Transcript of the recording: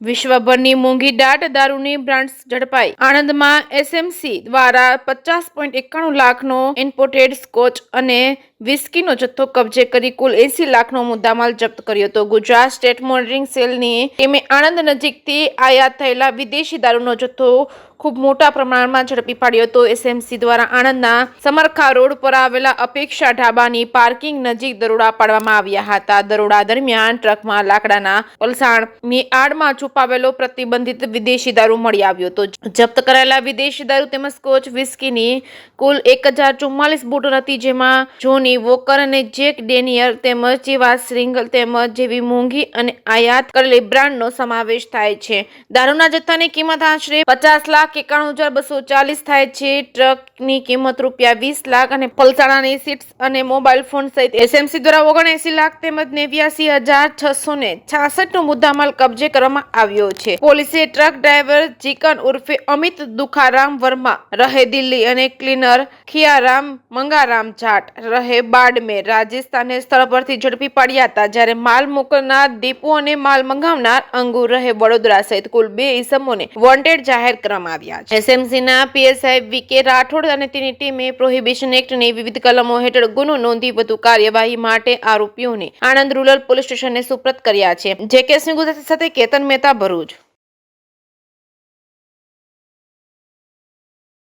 વિશ્વભરની મોંઘી દાટ દારૂની બ્રાન્ડ્સ ઝડપાઈ। આણંદમાં એસએમસી દ્વારા 50.91 લાખનો ઇમ્પોર્ટેડ સ્કોચ અને વિસ્કીનો જથ્થો કબજે કરી કુલ 80 લાખનો મુદ્દામાલ જપ્ત કર્યો હતો। ગુજરાત સ્ટેટ મોનિટરિંગ સેલની ટીમે આણંદ નજીકથી આયાત થયેલા વિદેશી દારૂનો જથ્થો ખૂબ મોટા પ્રમાણમાં ઝડપી પાડ્યો હતો। એસએમસી દ્વારા આણંદના સમરખા રોડ પર આવેલા અપેક્ષા ઢાબાની પાર્કિંગ નજીક દરોડા પાડવામાં આવ્યા હતા। દરોડા દરમિયાન ટ્રકમાં લાકડાના પલસાણની આડમાં છુપાવેલો પ્રતિબંધિત વિદેશી દારૂ મળી આવ્યો હતો। જપ્ત કરાયેલા વિદેશી દારૂ તેમજ સ્કોચ વિસ્કીની કુલ 1044 બોટલ હતી, જેમાં જોની વોકર અને જેક ડેનિયલ તેમજ ચિવાસ સિંગલ તેમજ જેવી મોંઘી અને આયાત કરેલી બ્રાન્ડનો સમાવેશ થાય છે। દારૂના જથ્થાની કિંમત આશરે 50,91,240 થાય છે। ટ્રકની કિંમત ₹20 લાખ અને પલસાણાની સીટ્સ અને મોબાઈલ ફોન સહિત એસએમસી દ્વારા 79 લાખ તેમજ 89,666 નો મુદ્દામાલ કબજે કરવામાં આવ્યો છે। પોલીસે ટ્રક ડ્રાઈવર જીકન ઉર્ફે અમિત દુખારામ વર્મા રહે દિલ્હી અને ક્લીનર ખિયારામ મંગારામ જાટ રહે બાડમેર રાજસ્થાનને સ્થળ પરથી ઝડપી પાડ્યા હતા, જ્યારે માલ મોકલનાર દીપુ અને માલ મંગાવનાર અંગુર રહે વડોદરા સહિત કુલ 2 ઇસમોને વોન્ટેડ જાહેર કરવામાં આવ્યા છે। એસએમસીના પીએસઆઈ વીકે રાઠોડ અને તેની ટીમે પ્રોહિબિશન એક્ટની વિવિધ કલમો હેઠળ ગુનો નોંધી વધુ કાર્યવાહી માટે આરોપીઓને આણંદ રૂરલ પોલીસ સ્ટેશનને સુપ્રત કર્યા છે। જેકેએસની ગુજરાતી સાથે કેતન મહેતા, ભરૂચ।